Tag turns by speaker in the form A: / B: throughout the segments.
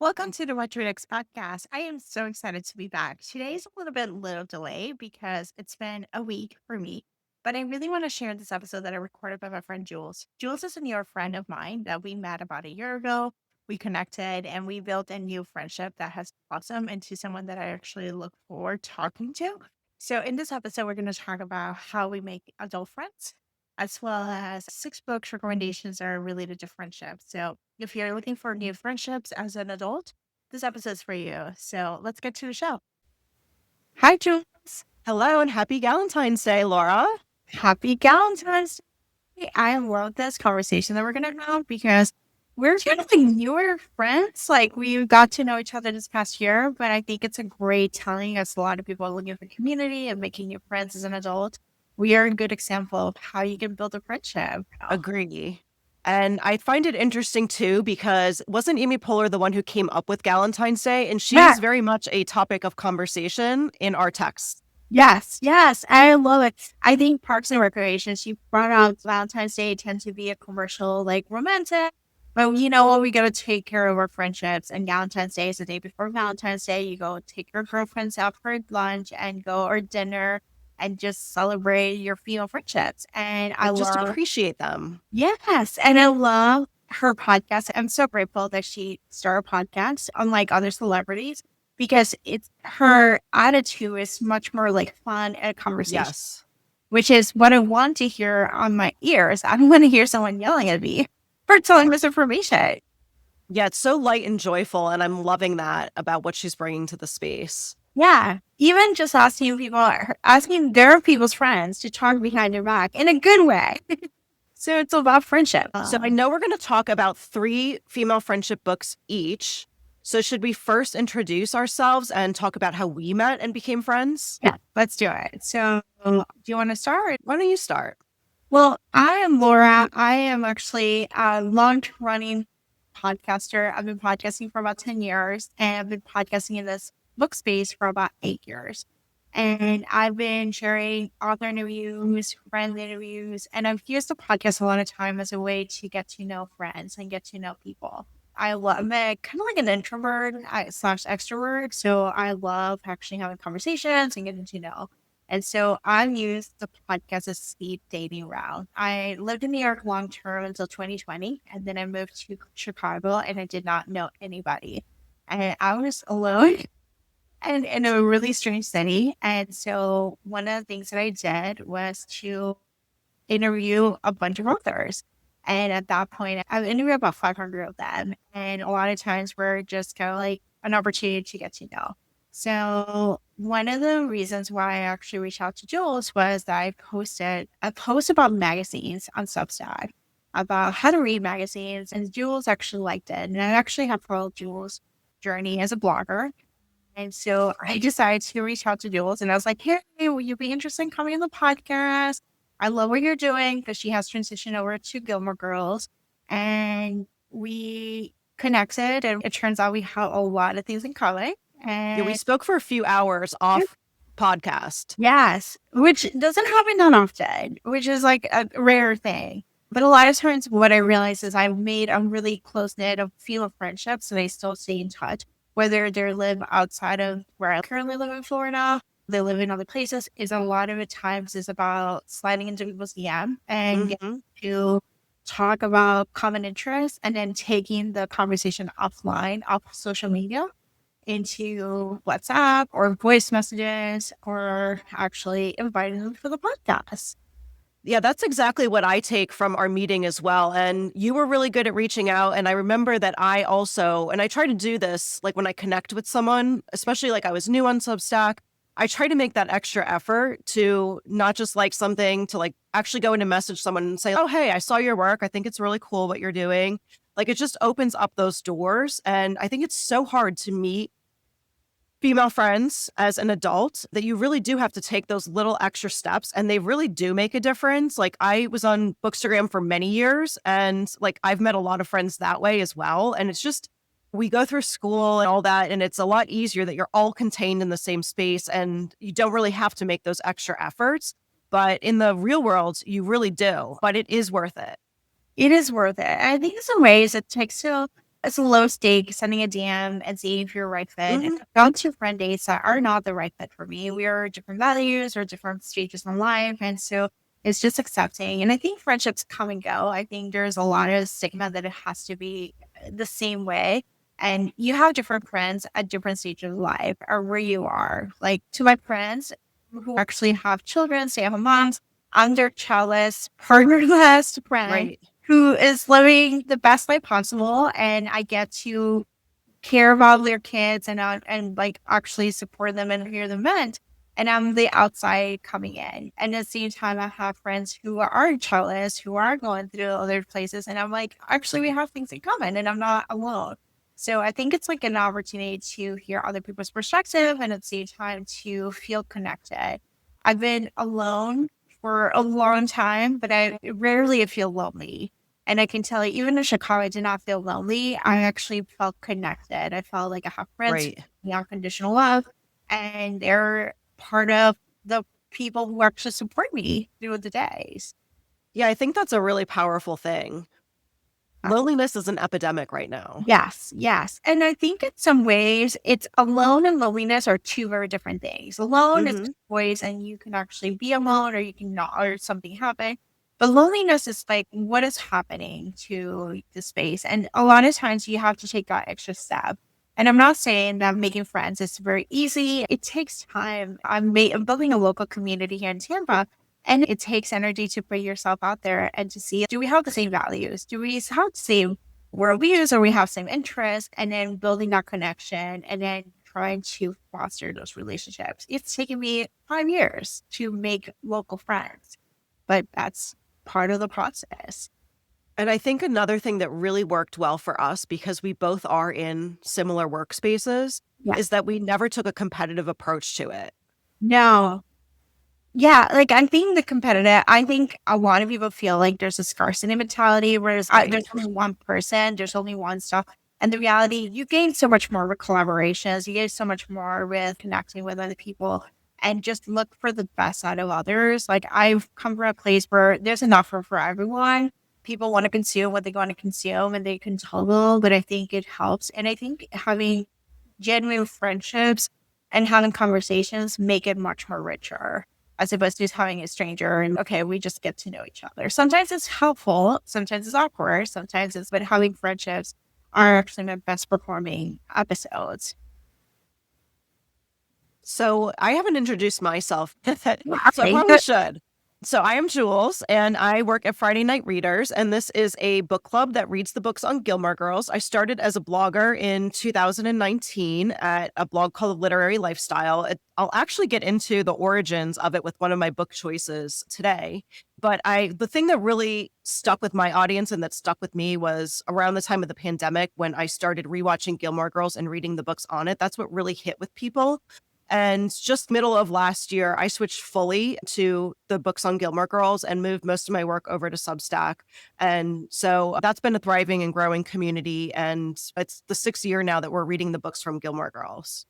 A: Welcome to the Retro X podcast. I am so excited to be back. Today's a little delay because it's been a week for me, but I really want to share this episode that I recorded by my friend Jules. Jules is a near friend of mine that we met about a year ago. We connected and we built a new friendship that has blossomed into someone that I actually look forward to talking to. So in this episode, we're going to talk about how we make adult friends, as well as 6 books recommendations that are related to friendship. So if you're looking for new friendships as an adult, this episode's for you. So let's get to the show. Hi, Jules.
B: Hello and happy Galentine's Day, Laura.
A: Happy Galentine's Day. I love this conversation that we're going to have because we're kind of like newer friends. Like we got to know each other this past year, but I think it's a great time as a lot of people are looking for community and making new friends as an adult. We are a good example of how you can build a friendship.
B: Agree. And I find it interesting too because wasn't Amy Poehler the one who came up with Galentine's Day? And she's very much a topic of conversation in our text.
A: Yes, I love it. I think Parks and Recreation, she brought out Valentine's Day tend to be a commercial, like romantic. But you know what? We gotta take care of our friendships. And Valentine's Day is the day before Valentine's Day. You go take your girlfriends out for lunch and go or dinner and just celebrate your female friendships. And I
B: Just
A: love,
B: appreciate them.
A: yes, and I love her podcast. I'm so grateful that she started a podcast, unlike other celebrities, because it's her attitude is much more like fun and conversation,
B: Yes.
A: which is what I want to hear on my ears. I don't want to hear someone yelling at me for telling misinformation.
B: Yeah, it's so light and joyful. And I'm loving that about what she's bringing to the space.
A: Yeah, even just asking their people's friends to talk behind their back in a good way. So it's about friendship.
B: So I know we're going to talk about 3 female friendship books each. So should we first introduce ourselves and talk about how we met and became friends?
A: Yeah, let's do it. So do you want to start?
B: Why don't you start?
A: Well, I am Laura. I am actually a long-running podcaster. I've been podcasting for about 10 years, and I've been podcasting in this book space for about 8 years. And I've been sharing author interviews, friend interviews, and I've used the podcast a lot of time as a way to get to know friends and get to know people. I'm kind of like an introvert slash extrovert, so I love actually having conversations and getting to know. And so I used the podcast as speed dating route. I lived in New York long term until 2020, and then I moved to Chicago, and I did not know anybody. And I was alone and in a really strange city. And so one of the things that I did was to interview a bunch of authors. And at that point, I've interviewed about 500 of them. And a lot of times we're just kind of like an opportunity to get to know. So one of the reasons why I actually reached out to Jules was that I posted a post about magazines on Substack about how to read magazines. And Jules actually liked it. And I actually have followed Jules' journey as a blogger. And so I decided to reach out to Jules and I was like, hey, will you be interested in coming on the podcast? I love what you're doing because she has transitioned over to Gilmore Girls. And we connected and it turns out we have a lot of things in common.
B: Yeah, we
A: And
B: spoke for a few hours off podcast.
A: yes, which doesn't happen that often, which is like a rare thing. But a lot of times what I realized is I've made a really close knit of female friendships and I still stay in touch, whether they live outside of where I currently live in Florida, they live in other places, is a lot of it times is about sliding into people's DM and getting to talk about common interests and then taking the conversation offline off social media into WhatsApp or voice messages or actually inviting them for the podcast.
B: Yeah, that's exactly what I take from our meeting as well. And you were really good at reaching out. And I remember that I also, and I try to do this like when I connect with someone, especially like I was new on Substack, I try to make that extra effort to not just like something to like actually go in and message someone and say, oh, hey, I saw your work. I think it's really cool what you're doing. Like it just opens up those doors. And I think it's so hard to meet female friends as an adult that you really do have to take those little extra steps and they really do make a difference. Like I was on Bookstagram for many years and like I've met a lot of friends that way as well. And it's just, we go through school and all that, and it's a lot easier that you're all contained in the same space and you don't really have to make those extra efforts. But in the real world, you really do, but it is worth it.
A: It is worth it. I think in some ways it takes it's a low stake, sending a DM and seeing if you're a right fit. And I've gone to friend dates that are not the right fit for me. We are different values or different stages in life. And so it's just accepting. And I think friendships come and go. I think there's a lot of stigma that it has to be the same way. And you have different friends at different stages of life or where you are. Like to my friends who actually have children, stay-at-home moms, I'm their childless, partnerless friend
B: Right.
A: who is living the best life possible, and I get to care about their kids and like actually support them and hear them vent. And I'm the outside coming in. And at the same time, I have friends who are childless, who are going through other places. And I'm like, actually, we have things in common and I'm not alone. So I think it's like an opportunity to hear other people's perspective and at the same time to feel connected. I've been alone for a long time, but I rarely feel lonely. And I can tell you, even in Chicago, I did not feel lonely. I actually felt connected. I felt like I have friends,
B: Right.
A: the unconditional love, and they're part of the people who actually support me through the days.
B: Yeah, I think that's a really powerful thing. Loneliness is an epidemic right now.
A: Yes, yes. And I think in some ways, it's alone and loneliness are two very different things. Alone is
B: Hmm.
A: choice, and you can actually be alone or you can not, or something happen. But loneliness is like, what is happening to the space? And a lot of times you have to take that extra step. And I'm not saying that making friends is very easy. It takes time. I'm building a local community here in Tampa, and it takes energy to put yourself out there and to see, do we have the same values? Do we have the same worldviews or we have same interests? And then building that connection and then trying to foster those relationships. It's taken me 5 years to make local friends, but that's part of the process.
B: And I think another thing that really worked well for us, because we both are in similar workspaces,
A: Yeah.
B: is that we never took a competitive approach to it.
A: No. Yeah, like I think the competitive, I think a lot of people feel like there's a scarcity mentality, whereas there's
B: Right.
A: only one person, there's only one stuff. And the reality, you gain so much more with collaborations, you gain so much more with connecting with other people and just look for the best out of others. Like I've come from a place where there's enough for everyone. People want to consume what they want to consume and they can toggle, but I think it helps. And I think having genuine friendships and having conversations make it much more richer as opposed to just having a stranger and okay, we just get to know each other. Sometimes it's helpful, sometimes it's awkward, sometimes it's, but having friendships are actually my best performing episodes.
B: So I haven't introduced myself, so I
A: Okay,
B: probably
A: good.
B: should. So I am Jules, and I work at Friday Night Readers, and this is a book club that reads the books on Gilmore Girls. I started as a blogger in 2019 at a blog called Literary Lifestyle. I'll actually get into the origins of it with one of my book choices today. But the thing that really stuck with my audience and that stuck with me was around the time of the pandemic when I started rewatching Gilmore Girls and reading the books on it. That's what really hit with people. And just middle of last year, I switched fully to the books on Gilmore Girls and moved most of my work over to Substack. And so that's been a thriving and growing community. And it's the 6th year now that we're reading the books from Gilmore Girls.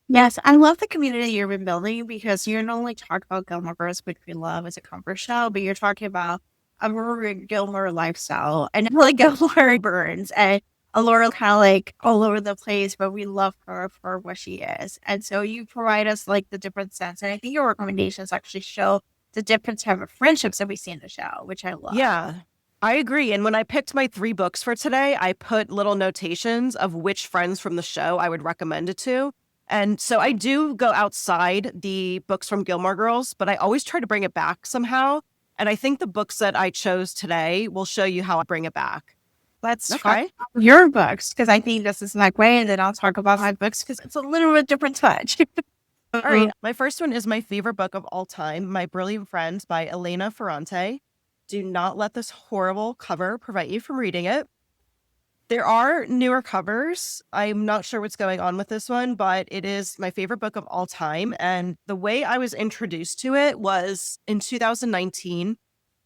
A: Yes, I love the community you've been building because you're not only talking about Gilmore Girls, which we love as a comfort show, but you're talking about a more Gilmore lifestyle and like Gilmore Burns and Laura kind of like all over the place, but we love her for what she is. And so you provide us like the different sense. And I think your recommendations actually show the different type of friendships that we see in the show, which I love.
B: Yeah, I agree. And when I picked my 3 books for today, I put little notations of which friends from the show I would recommend it to. And so I do go outside the books from Gilmore Girls, but I always try to bring it back somehow. And I think the books that I chose today will show you how I bring it back.
A: Let's talk
B: Okay.
A: about your books because I think this is my way, and then I'll talk about my books because it's a little bit different touch.
B: All right. My first one is my favorite book of all time, My Brilliant Friend by Elena Ferrante. Do not let this horrible cover prevent you from reading it. There are newer covers. I'm not sure what's going on with this one, but it is my favorite book of all time. And the way I was introduced to it was in 2019.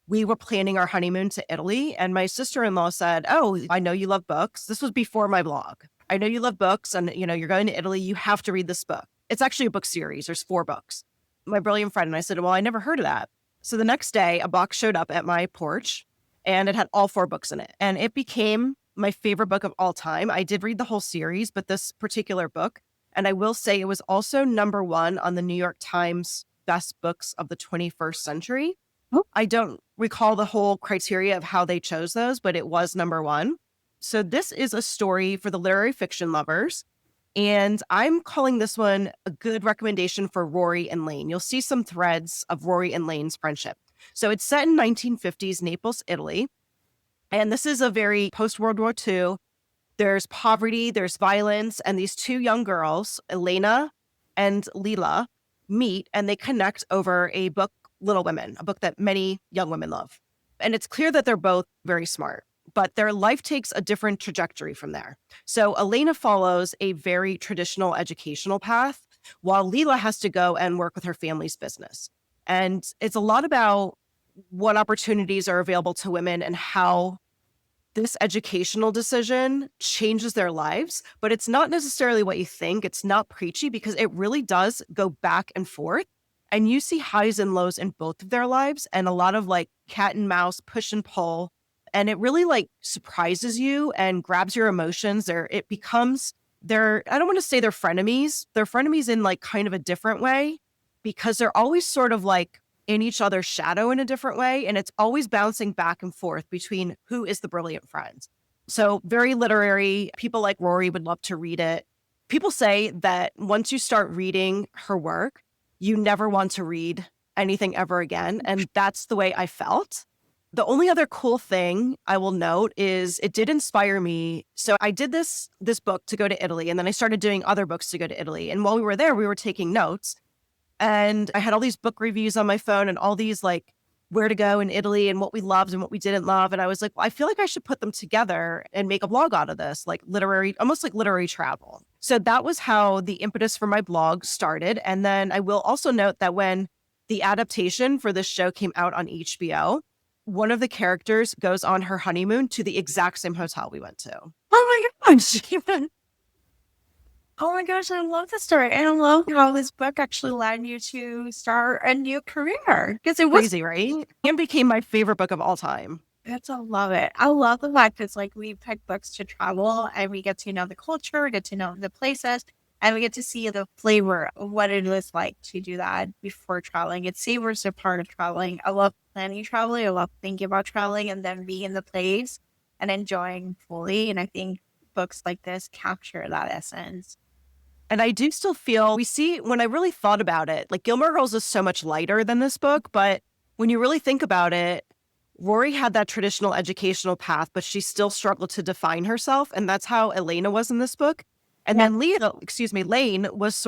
B: We were planning our honeymoon to Italy, and my sister-in-law said, "Oh, I know you love books." This was before my blog. "I know you love books, and you're going to Italy. You have to read this book." It's actually a book series. There's 4 books. My Brilliant Friend. And I said, "Well, I never heard of that." So the next day, a box showed up at my porch, and it had all 4 books in it. And it became my favorite book of all time. I did read the whole series, but this particular book, and I will say it was also number one on the New York Times best books of the 21st century.
A: Oh.
B: I don't recall the whole criteria of how they chose those, but it was number one. So this is a story for the literary fiction lovers. And I'm calling this one a good recommendation for Rory and Lane. You'll see some threads of Rory and Lane's friendship. So it's set in 1950s Naples, Italy. And this is a very post-World War II. There's poverty, there's violence, and these two young girls, Elena and Lila, meet and they connect over a book, Little Women, a book that many young women love. And it's clear that they're both very smart, but their life takes a different trajectory from there. So Elena follows a very traditional educational path, while Lila has to go and work with her family's business. And it's a lot about what opportunities are available to women and how this educational decision changes their lives, but it's not necessarily what you think. It's not preachy because it really does go back and forth. And you see highs and lows in both of their lives and a lot of like cat and mouse, push and pull. And it really like surprises you and grabs your emotions. It becomes I don't want to say they're frenemies. They're frenemies in like kind of a different way because they're always sort of like in each other's shadow in a different way. And it's always bouncing back and forth between who is the brilliant friend. So very literary. People like Rory would love to read it. People say that once you start reading her work, you never want to read anything ever again. And that's the way I felt. The only other cool thing I will note is it did inspire me. So I did this book to go to Italy, and then I started doing other books to go to Italy. And while we were there, we were taking notes. And I had all these book reviews on my phone and all these like where to go in Italy and what we loved and what we didn't love. And I was like, well, I feel like I should put them together and make a blog out of this, like almost like literary travel. So that was how the impetus for my blog started. And then I will also note that when the adaptation for this show came out on HBO, one of the characters goes on her honeymoon to the exact same hotel we went to.
A: Oh my gosh. Oh my gosh, I love this story. And I love how this book actually allowed you to start a new career. Because it was
B: crazy, right? And became my favorite book of all time.
A: I love it. I love the fact that it's like we pick books to travel and we get to know the culture, get to know the places, and we get to see the flavor of what it was like to do that before traveling. It savors a part of traveling. I love planning traveling. I love thinking about traveling and then being in the place and enjoying fully. And I think books like this capture that essence.
B: And I do still feel when I really thought about it, like Gilmore Girls is so much lighter than this book, but when you really think about it, Rory had that traditional educational path, but she still struggled to define herself. And that's how Elena was in this book. And then Lane was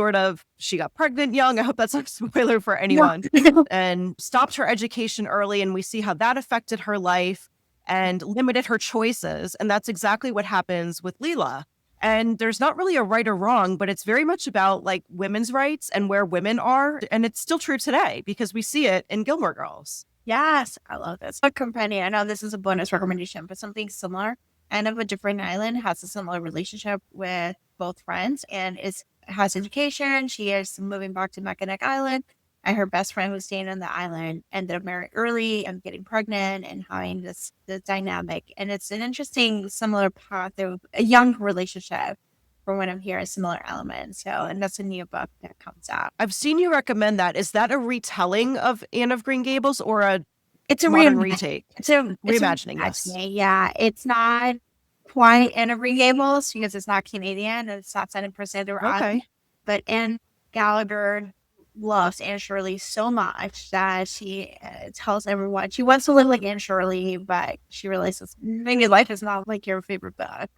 B: she got pregnant young. I hope that's not a spoiler for anyone. And stopped her education early. And we see how that affected her life and limited her choices. And that's exactly what happens with Lila. And there's not really a right or wrong, but it's very much about like women's rights and where women are. And it's still true today because we see it in Gilmore Girls.
A: Yes, I love this. A companion, I know this is a bonus recommendation, but something similar. Anne of a Different Island has a similar relationship with both friends and has education. She is moving back to Mackinac Island. And her best friend who's staying on the island ended up marrying early and getting pregnant and having the dynamic. And it's an interesting, similar path of a young relationship from what I'm hearing, similar elements. So, and that's a new book that comes out.
B: I've seen you recommend that. Is that a retelling of Anne of Green Gables or
A: it's a
B: modern retake?
A: It's a reimagining. Yes. Yeah, it's not quite Anne of Green Gables because it's not Canadian and it's not set in Prince Island. But Anne Gallagher loves Anne Shirley so much that she tells everyone she wants to live like Anne Shirley, but she realizes maybe life is not like your favorite book.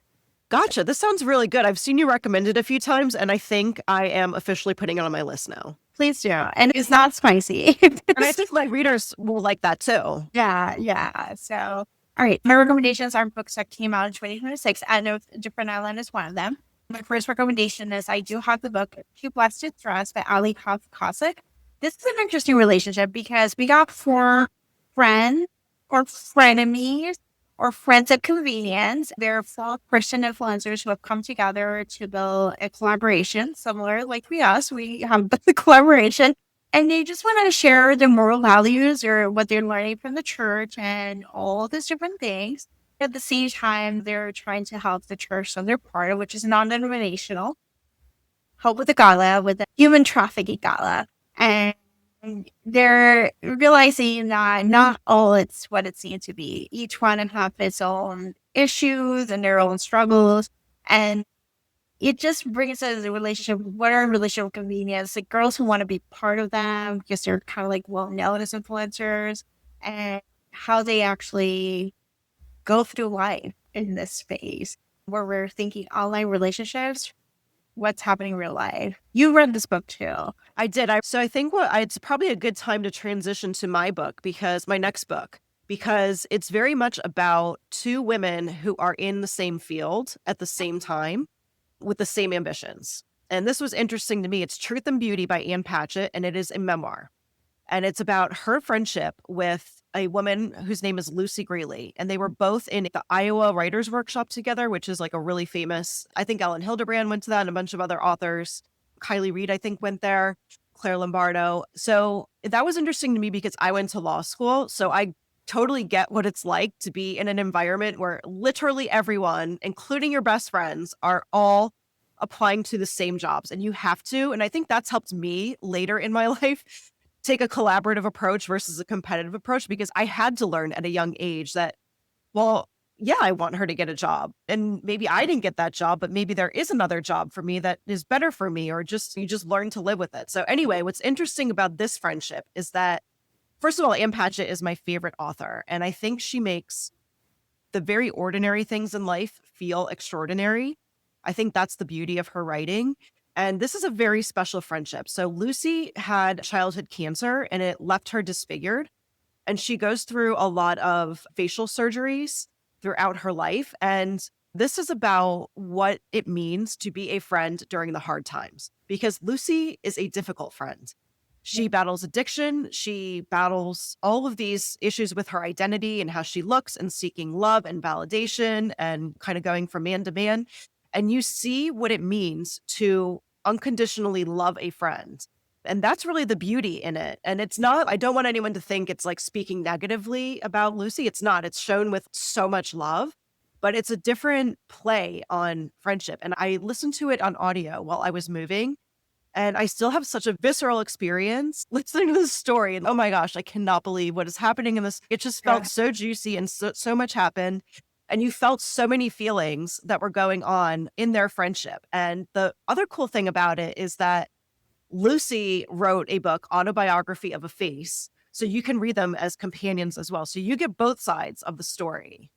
B: Gotcha. This sounds really good. I've seen you recommend it a few times, and I think I am officially putting it on my list now.
A: Please do. And it's not spicy.
B: And I think my readers will like that too.
A: Yeah. So, all right. My recommendations are books that came out in 2026. Anne of a Different Island is one of them. My first recommendation is I do have the book Too Blessed to Trust by Ali Kosik. This is an interesting relationship because we got 4 friends or frenemies or friends of convenience. They're 4 Christian influencers who have come together to build a collaboration, similar like we have the collaboration. And they just want to share their moral values or what they're learning from the church and all these different things. At the same time, they're trying to help the church on their part, which is non-denominational, help with the gala, with the human trafficking gala. And they're realizing that not all it's what it seems to be. Each one have its own issues and their own struggles. And it just brings us a relationship. What are relational convenience? Like girls who want to be part of them because they're kind of like well known as influencers, and how they actually go through life in this space where we're thinking online relationships, what's happening in real life. You read this book too.
B: I did. So I think it's probably a good time to transition to my book, because my next book, because it's very much about two women who are in the same field at the same time with the same ambitions. And this was interesting to me. It's Truth and Beauty by Ann Patchett, and it is a memoir. And it's about her friendship with a woman whose name is Lucy Greeley. And they were both in the Iowa Writers Workshop together, which is like a really famous, I think Ellen Hildebrand went to that and a bunch of other authors. Kylie Reed, I think, went there, Claire Lombardo. So that was interesting to me because I went to law school. So I totally get what it's like to be in an environment where literally everyone, including your best friends, are all applying to the same jobs, and you have to. And I think that's helped me later in my life take a collaborative approach versus a competitive approach, because I had to learn at a young age that, well, yeah, I want her to get a job. And maybe I didn't get that job, but maybe there is another job for me that is better for me, or just you just learn to live with it. So anyway, what's interesting about this friendship is that, first of all, Ann Patchett is my favorite author. And I think she makes the very ordinary things in life feel extraordinary. I think that's the beauty of her writing. And this is a very special friendship. So Lucy had childhood cancer and it left her disfigured. And she goes through a lot of facial surgeries throughout her life. And this is about what it means to be a friend during the hard times, because Lucy is a difficult friend. She battles addiction. She battles all of these issues with her identity and how she looks, and seeking love and validation and kind of going from man to man. And you see what it means to unconditionally love a friend. And that's really the beauty in it. And it's not, I don't want anyone to think it's like speaking negatively about Lucy. It's not. It's shown with so much love, but it's a different play on friendship. And I listened to it on audio while I was moving. And I still have such a visceral experience listening to this story. And oh my gosh, I cannot believe what is happening in this. It just felt so juicy, and so much happened. And you felt so many feelings that were going on in their friendship. And the other cool thing about it is that Lucy wrote a book, Autobiography of a Face. So you can read them as companions as well. So you get both sides of the story.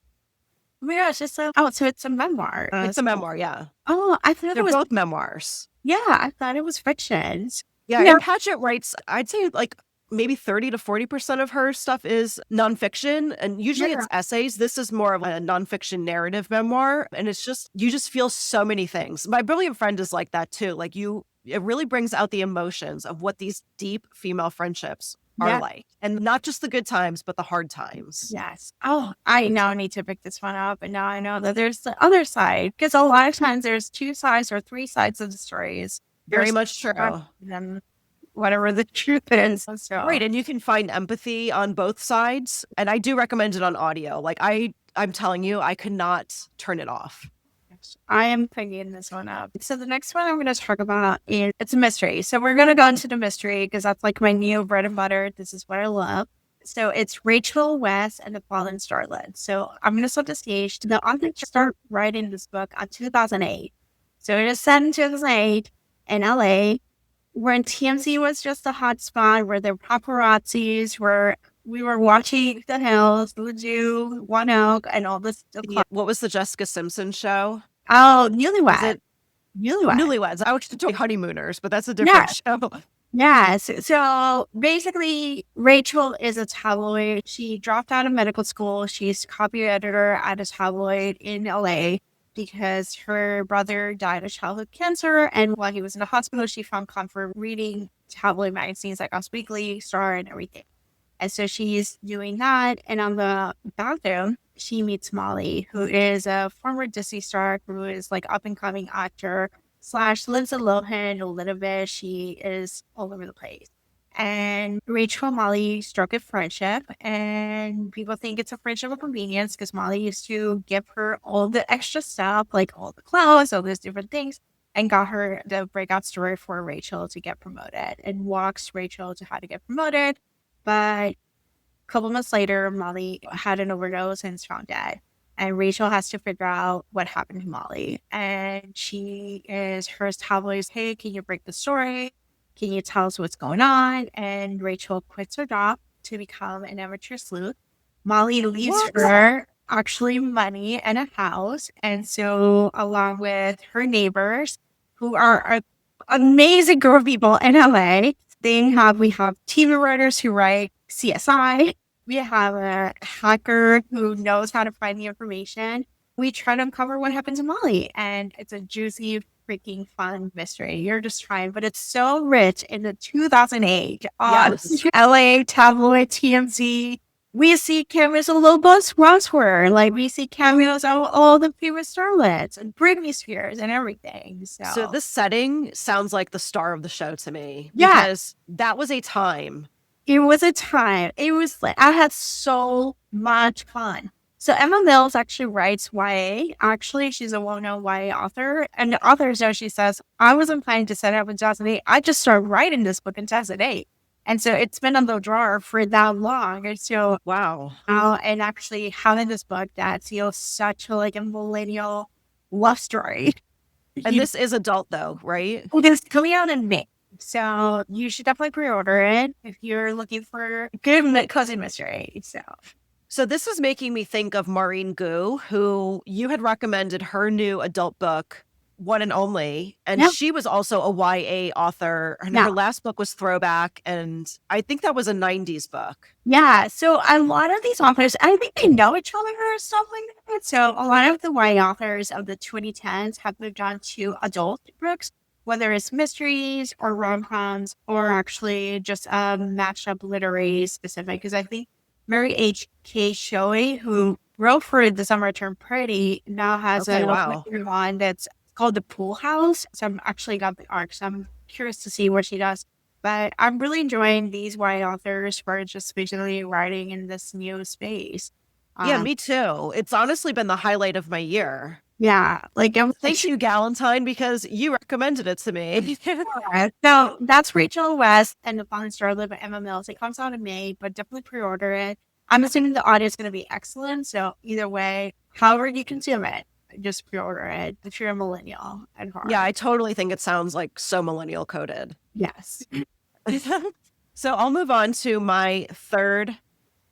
A: Oh my gosh, so it's a memoir.
B: It's a memoir, yeah.
A: Oh, I thought
B: They're
A: it was
B: both memoirs.
A: Yeah, I thought it was fiction.
B: Yeah,
A: Yeah.
B: and Patchett writes, I'd say like maybe 30 to 40% of her stuff is nonfiction, and usually it's essays. This is more of a nonfiction narrative memoir, and it's just, you just feel so many things. My brilliant friend is like that too. Like it really brings out the emotions of what these deep female friendships are like, and not just the good times, but the hard times.
A: Yes. Oh, I now need to pick this one up, and now I know that there's the other side, because a lot of times there's two sides or three sides of the stories.
B: Very much true.
A: And whatever the truth is. So.
B: Right, and you can find empathy on both sides, and I do recommend it on audio. Like I'm telling you, I could not turn it off.
A: I am picking this one up. So the next one I'm going to talk about it's a mystery. So we're going to go into the mystery because that's like my new bread and butter. This is what I love. So it's Rachel West and the Fallen Starlet. So I'm going to set the stage. The author started writing this book in 2008. So it is set in 2008 in LA, when TMZ was just a hot spot, where the paparazzis were. We were watching The Hills, The Jew, One Oak, and all this.
B: What was the Jessica Simpson show?
A: Oh, Newlyweds. Newlyweds.
B: I was doing Honeymooners, but that's a different show.
A: Yes. So basically, Rachel is a tabloid. She dropped out of medical school. She's copy editor at a tabloid in LA because her brother died of childhood cancer. And while he was in the hospital, she found comfort reading tabloid magazines like Us Weekly, Star, and everything. And so she's doing that. And on the bathroom, she meets Molly, who is a former Disney star, who is like up and coming actor / Lindsay Lohan a little bit. She is all over the place. And Rachel and Molly struck a friendship, and people think it's a friendship of convenience because Molly used to give her all the extra stuff, like all the clothes, all those different things, and got her the breakout story for Rachel to get promoted and walks Rachel to how to get promoted. But a couple months later, Molly had an overdose and is found dead. And Rachel has to figure out what happened to Molly. And she is her tabloids, hey, can you break the story? Can you tell us what's going on? And Rachel quits her job to become an amateur sleuth. Molly leaves her actually money and a house. And so, along with her neighbors, who are an amazing group of people in LA, we have TV writers who write CSI. We have a hacker who knows how to find the information. We try to uncover what happened to Molly, and it's a juicy, freaking fun mystery. You're just trying, but it's so rich in the 2008
B: Yes.
A: LA tabloid TMZ. We see cameos of Lobos Rossware, like we see cameos of all the famous starlets and Britney Spears and everything.
B: So this setting sounds like the star of the show to me.
A: Yeah.
B: Because that was a time.
A: It was a time. It was like I had so much fun. So Emma Mills actually writes YA. Actually, she's a well-known YA author. And the author note, she says, I wasn't planning to set it up in 2008. I just started writing this book in 2008. And so it's been on the drawer for that long. And so
B: Wow.
A: and actually having this book that feels such a millennial love story.
B: And this is adult though, right?
A: It is coming out in May. So you should definitely pre-order it if you're looking for a good cousin mystery.
B: So this is making me think of Maureen Gu, who you had recommended her new adult book, One and Only. And
A: Yep.
B: she was also a YA author. And
A: Yeah.
B: her last book was Throwback. And I think that was a 90s book.
A: Yeah. So a lot of these authors, I think they know each other or something like that. So a lot of the YA authors of the 2010s have moved on to adult books, whether it's mysteries or rom-coms or actually just mashup literary specific. Because I think Mary H.K. Shelley, who wrote for The Summer Turned Pretty, now has
B: Okay,
A: a
B: wow.
A: one that's called The Pool House. So I'm actually got the arc. So I'm curious to see what she does. But I'm really enjoying these YA authors for just basically writing in this new space.
B: Yeah, me too. It's honestly been the highlight of my year.
A: Yeah.
B: Thank you, Galentine, because you recommended it to me.
A: So that's Rachel West and The Fallen Starlet by Emma Mills. It comes out in May, but definitely pre-order it. I'm assuming the audio is going to be excellent. So either way, however you consume it, just pre-order it if you're a millennial at heart.
B: Yeah, I totally think it sounds like so millennial coded.
A: Yes.
B: So I'll move on to my third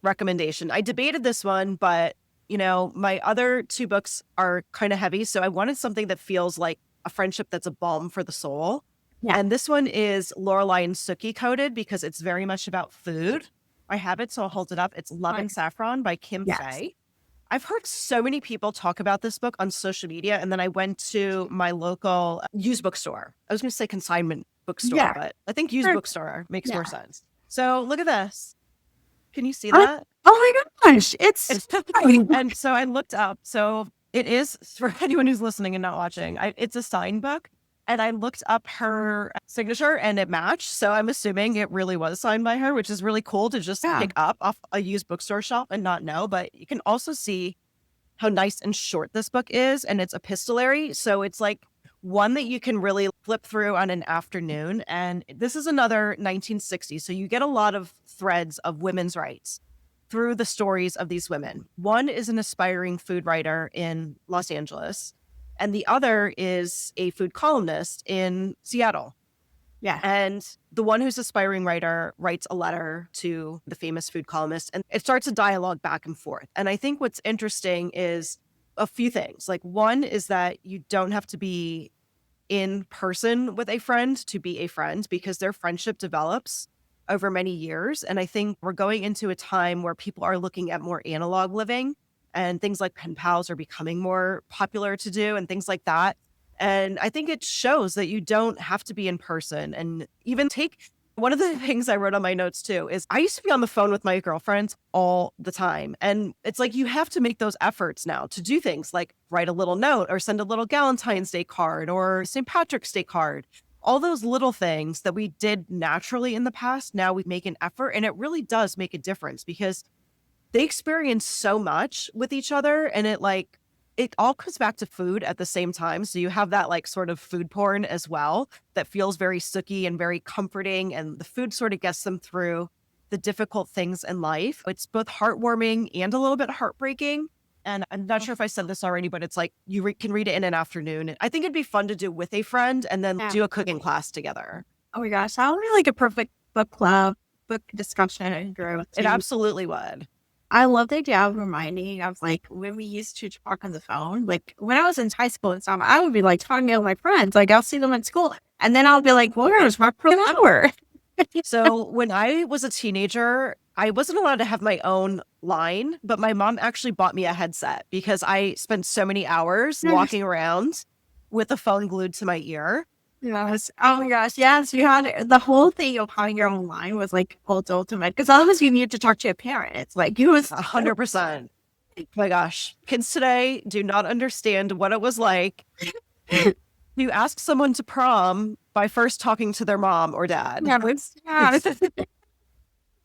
B: recommendation. I debated this one, but my other two books are kind of heavy. So I wanted something that feels like a friendship that's a balm for the soul.
A: Yeah.
B: And this one is Lorelai and Sookie coded because it's very much about food. I have it, so I'll hold it up. It's Love and Saffron by Kim Fay. I've heard so many people talk about this book on social media. And then I went to my local used bookstore. I was going to say consignment bookstore, but I think used bookstore makes more sense. So look at this. Can you see that?
A: Oh my gosh. It's
B: and so I looked up. So it is, for anyone who's listening and not watching, it's a signed book. And I looked up her signature and it matched. So I'm assuming it really was signed by her, which is really cool to just pick up off a used bookstore shelf and not know. But you can also see how nice and short this book is. And it's epistolary. So it's like one that you can really flip through on an afternoon. And this is another 1960s. So you get a lot of threads of women's rights through the stories of these women. One is an aspiring food writer in Los Angeles, and the other is a food columnist in Seattle.
A: Yeah.
B: And the one who's aspiring writer writes a letter to the famous food columnist, and it starts a dialogue back and forth. And I think what's interesting is a few things. Like, one is that you don't have to be in person with a friend to be a friend, because their friendship develops over many years. And I think we're going into a time where people are looking at more analog living, and things like pen pals are becoming more popular to do and things like that. And I think it shows that you don't have to be in person. And even one of the things I wrote on my notes too is I used to be on the phone with my girlfriends all the time. And it's like you have to make those efforts now to do things like write a little note or send a little Galentine's Day card or St. Patrick's Day card. all those little things that we did naturally in the past, now we make an effort. And it really does make a difference because they experience so much with each other. And it all comes back to food at the same time. So you have that like sort of food porn as well that feels very sooky and very comforting. And the food sort of gets them through the difficult things in life. It's both heartwarming and a little bit heartbreaking. And I'm not sure if I said this already, but it's like you can read it in an afternoon. I think it'd be fun to do with a friend and then do a cooking class together.
A: Oh my gosh, that would be like a perfect book club, book discussion group.
B: It absolutely would.
A: I love the idea of reminding of like when we used to talk on the phone. Like when I was in high school and stuff, I would be like talking to my friends. Like I'll see them in school and then I'll be like, where's my per hour?
B: So when I was a teenager, I wasn't allowed to have my own line, but my mom actually bought me a headset because I spent so many hours walking around with the phone glued to my ear.
A: Yes. Oh my gosh. Yes. You had the whole thing of having your own line was like ultimate because otherwise you need to talk to your parents. Like you was
B: 100%. Oh my gosh. Kids today do not understand what it was like. You ask someone to prom by first talking to their mom or dad.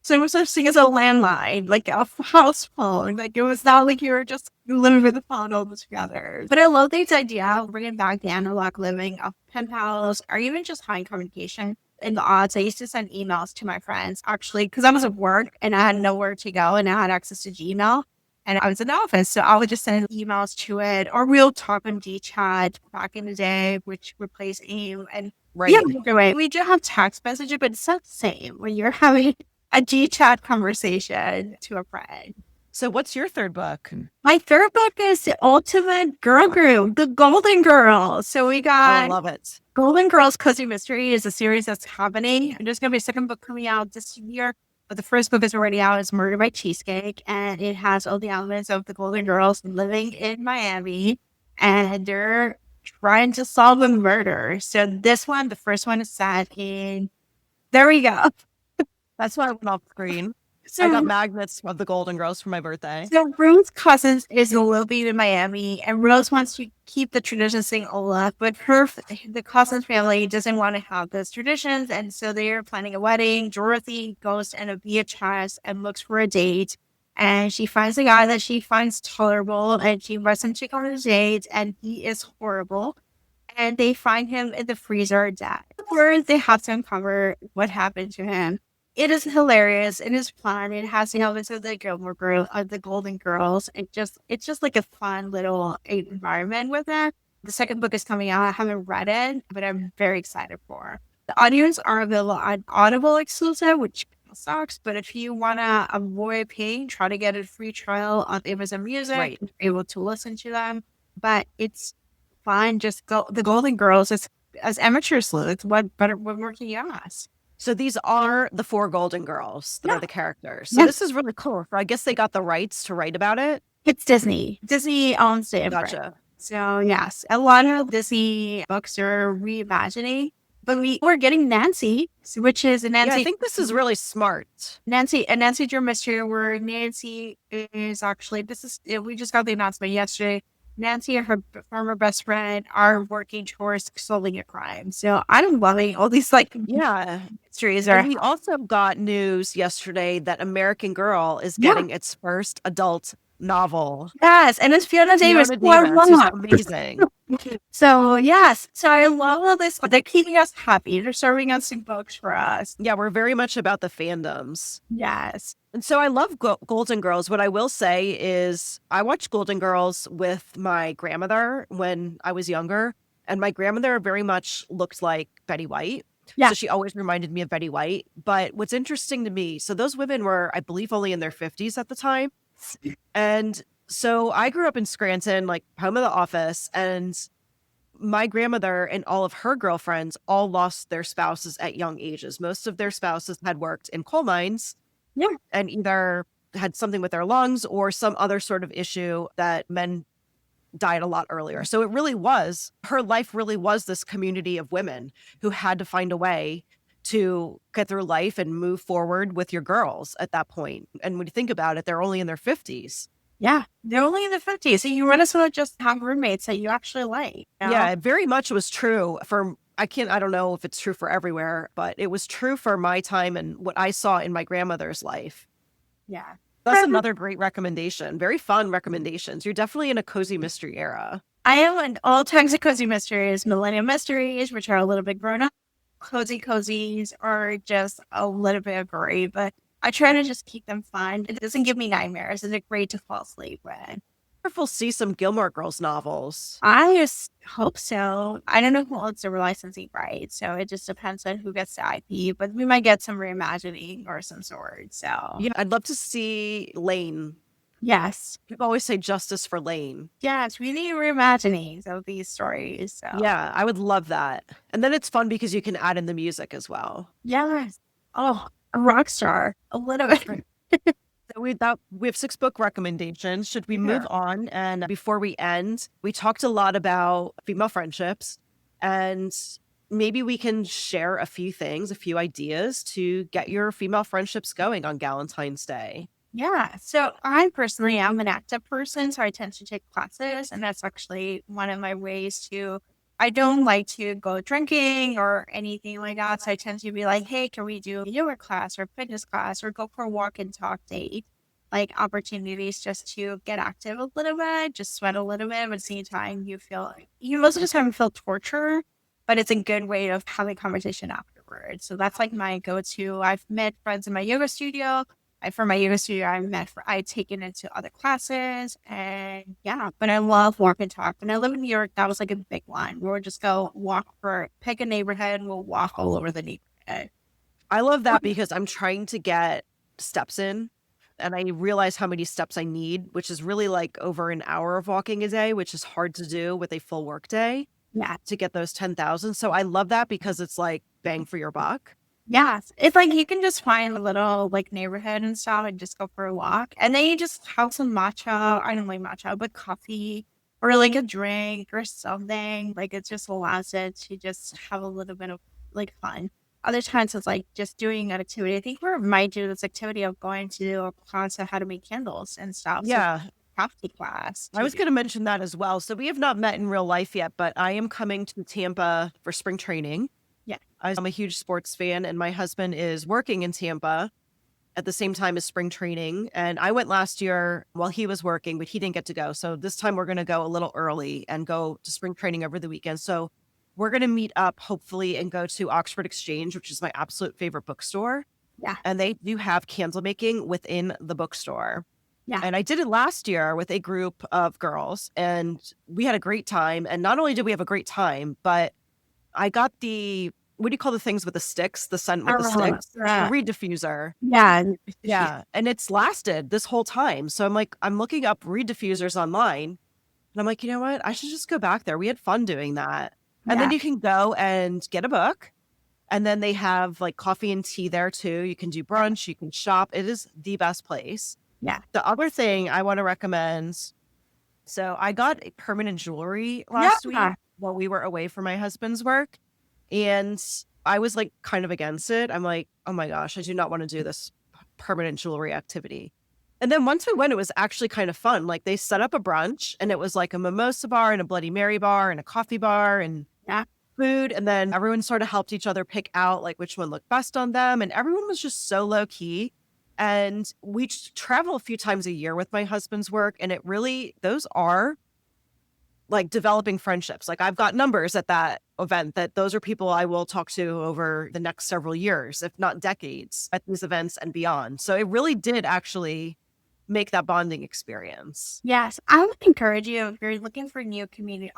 A: So it was such thing as a landline, like a house phone. Like it was not like you were just living with the phone all together. But I love this idea of bringing back the analog living of pen pals or even just high communication. In the odds, I used to send emails to my friends actually because I was at work and I had nowhere to go and I had access to Gmail. And I was in the office, so I would just send emails to it, or we'll talk on DChat back in the day, which replaced AIM. And yeah, anyway, we do have text messaging, but it's not the same when you're having a GChat conversation to a friend.
B: So what's your third book?
A: My third book is the ultimate girl group, the Golden Girls. So we got
B: I love it.
A: Golden Girls Cozy Mystery is a series that's happening. And there's going to be a second book coming out this year. But the first book is already out. It's Murder by Cheesecake. And it has all the elements of the Golden Girls living in Miami. And they're trying to solve a murder. So this one, the first one is set in... There we go.
B: That's why I went off screen. So, I got magnets of the Golden Girls for my birthday.
A: So Ruth's cousins is living in Miami, and Rose wants to keep the traditions thing alive, but the cousins family doesn't want to have those traditions, and so they're planning a wedding. Dorothy goes on a VHS and looks for a date, and she finds a guy that she finds tolerable, and she invites him to come on a date, and he is horrible. And they find him in the freezer dead. First, they have to uncover what happened to him. It is hilarious. It is fun. It has the elements of the the Golden Girls. It's just like a fun little environment with it. The second book is coming out. I haven't read it, but I'm very excited for it. The audios are available on Audible exclusive, which sucks. But if you want to avoid paying, try to get a free trial on Amazon Music.
B: Right.
A: You're able to listen to them. But it's fun. Just go. The Golden Girls is as amateur sleuths. What more can you ask?
B: So these are the 4 Golden Girls that are the characters. So this is really cool. I guess they got the rights to write about it.
A: It's Disney. Disney owns the imprint.
B: Gotcha.
A: So yes, a lot of Disney books are reimagining. But we're getting Nancy, which is Nancy.
B: Yeah, I think this is really smart.
A: Nancy Drew Mystery, where Nancy is actually, we just got the announcement yesterday. Nancy and her former best friend are working towards solving a crime. So I'm loving all these mysteries.
B: And we also got news yesterday that American Girl is getting its first adult novel.
A: Yes, and it's Fiona Davis.
B: Amazing.
A: So yes, so I love all this. They're keeping us happy. They're serving us some books for us.
B: Yeah, we're very much about the fandoms.
A: Yes.
B: And so I love Golden Girls. What I will say is I watched Golden Girls with my grandmother when I was younger. And my grandmother very much looked like Betty White. Yeah. So she always reminded me of Betty White. But what's interesting to me, so those women were, I believe, only in their 50s at the time. And so I grew up in Scranton, like home of the office. And my grandmother and all of her girlfriends all lost their spouses at young ages. Most of their spouses had worked in coal mines. Yeah. And either had something with their lungs or some other sort of issue that men died a lot earlier. So it really was, her life really was this community of women who had to find a way to get through life and move forward with your girls at that point. And when you think about it, they're only in their 50s.
A: Yeah, they're only in the 50s. So you might as well just have roommates that you actually like. You know?
B: Yeah, it very much was true for I don't know if it's true for everywhere, but it was true for my time and what I saw in my grandmother's life.
A: Yeah.
B: That's another great recommendation. Very fun recommendations. You're definitely in a cozy mystery era.
A: I am in all types of cozy mysteries, millennial mysteries, which are a little bit grown up. Cozy cozies are just a little bit gory, but I try to just keep them fun. It doesn't give me nightmares. It's great to fall asleep with.
B: If we'll see some Gilmore Girls novels.
A: I just hope so. I don't know who owns the licensing rights, so it just depends on who gets the IP, but we might get some reimagining or some sort. So
B: Yeah, I'd love to see Lane.
A: yes.
B: People always say justice for Lane.
A: Yes, we need reimaginings of these stories. So
B: Yeah, I would love that. And then it's fun because you can add in the music as well.
A: yes. Oh, a rock star. A little bit.
B: So we have 6 book recommendations. Should we move on? And before we end, we talked a lot about female friendships, and maybe we can share a few things, a few ideas to get your female friendships going on Galentine's Day.
A: Yeah. So I personally am an active person, so I tend to take classes, and that's actually one of my ways to. I don't like to go drinking or anything like that, so I tend to be like, "Hey, can we do a yoga class or fitness class or go for a walk and talk date?" Like opportunities just to get active a little bit, just sweat a little bit, but at the same time, you most of the time feel torture, but it's a good way of having conversation afterwards. So that's like my go-to. I've met friends in my yoga studio. For my yoga studio, I've taken it to other classes, and yeah, but I love walk and talk. When I live in New York, that was like a big one. We'll just go pick a neighborhood, and we'll walk all over the neighborhood.
B: I love that because I'm trying to get steps in, and I realize how many steps I need, which is really like over an hour of walking a day, which is hard to do with a full work day.
A: Yeah.
B: To get those 10,000. So I love that because it's like bang for your buck.
A: Yes. It's like you can just find a little like neighborhood and stuff and just go for a walk. And then you just have some matcha. I don't like matcha, but coffee or like a drink or something. Like it just allows it to just have a little bit of like fun. Other times it's like just doing an activity. I think we might do this activity of going to a class on how to make candles and stuff.
B: Yeah.
A: So crafty class.
B: I was going to mention that as well. So we have not met in real life yet, but I am coming to Tampa for spring training.
A: Yeah.
B: I'm a huge sports fan, and my husband is working in Tampa at the same time as spring training. And I went last year while he was working, but he didn't get to go. So this time we're going to go a little early and go to spring training over the weekend. So we're going to meet up hopefully and go to Oxford Exchange, which is my absolute favorite bookstore.
A: Yeah.
B: And they do have candle making within the bookstore.
A: Yeah.
B: And I did it last year with a group of girls, and we had a great time. And not only did we have a great time, but I got what do you call the things with the sticks? The scent with the sticks? The reed diffuser.
A: Yeah.
B: Yeah. And it's lasted this whole time. So I'm looking up reed diffusers online, and I'm like, you know what? I should just go back there. We had fun doing that. And then you can go and get a book. And then they have like coffee and tea there too. You can do brunch, you can shop. It is the best place.
A: Yeah.
B: The other thing I want to recommend, so I got a permanent jewelry last week while we were away for my husband's work. And I was like kind of against it. I'm like, oh my gosh, I do not want to do this permanent jewelry activity. And then once we went, it was actually kind of fun. Like they set up a brunch, and it was like a mimosa bar and a Bloody Mary bar and a coffee bar and food. And then everyone sort of helped each other pick out like which one looked best on them. And everyone was just so low key. And we travel a few times a year with my husband's work. And those are like developing friendships. Like I've got numbers at that event that those are people I will talk to over the next several years, if not decades, at these events and beyond. So it really did actually make that bonding experience.
A: Yes, I would encourage you if you're looking for new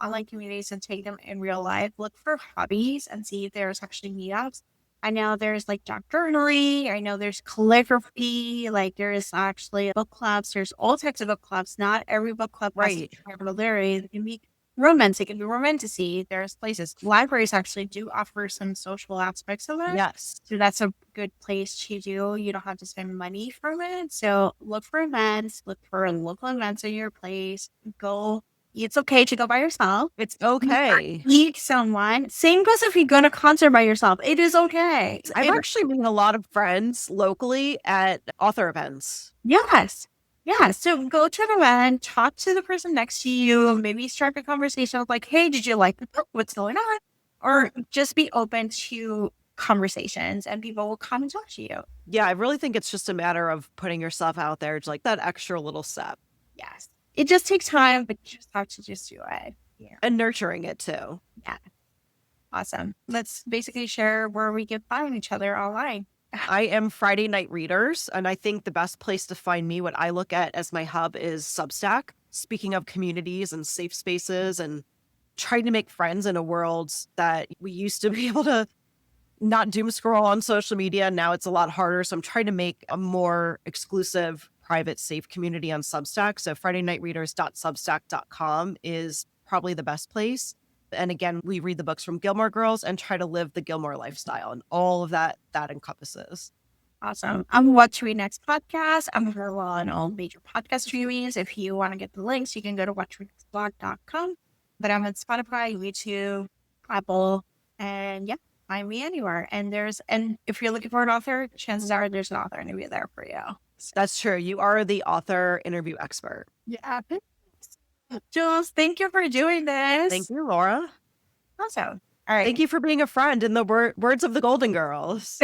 A: online communities and take them in real life, look for hobbies and see if there's actually meetups. I know there's like job journaling. I know there's calligraphy. Like there's actually book clubs. There's all types of book clubs. Not every book club has to be literary. It can be romance. It can be romantasy. There's places. Libraries actually do offer some social aspects of it.
B: Yes.
A: So that's a good place to do. You don't have to spend money from it. So look for events. Look for local events in your place. Go. It's okay to go by yourself.
B: It's okay.
A: Meet someone. Same goes if you go to a concert by yourself. It is okay.
B: I've actually made a lot of friends locally at author events.
A: Yes. Yeah. So go to an event, talk to the person next to you, maybe start a conversation with like, hey, did you like the book? What's going on? or just be open to conversations and people will come and talk to you.
B: Yeah, I really think it's just a matter of putting yourself out there. It's like that extra little step.
A: Yes. It just takes time, but you just have to just do it. Yeah.
B: And nurturing it too.
A: Yeah. Awesome. Let's basically share where we can find each other online.
B: I am Friday Night Readers, and I think the best place to find me, what I look at as my hub, is Substack. Speaking of communities and safe spaces and trying to make friends in a world that we used to be able to not doom scroll on social media. Now it's a lot harder. So I'm trying to make a more exclusive, private, safe community on Substack. So FridayNightReaders.substack.com is probably the best place. And again, we read the books from Gilmore Girls and try to live the Gilmore lifestyle, and all of that encompasses.
A: Awesome. I'm What to Read Next podcast. I'm available on all major podcast streamings. If you want to get the links, you can go to whattoreadnextblog.com. But I'm on Spotify, YouTube, Apple, and yeah, find me anywhere. And if you're looking for an author, chances are there's an author interview there for you.
B: That's true. You are the author interview expert.
A: Yeah. Jules, thank you for doing this.
B: Thank you, Laura.
A: Awesome. All right.
B: Thank you for being a friend in the words of the Golden Girls.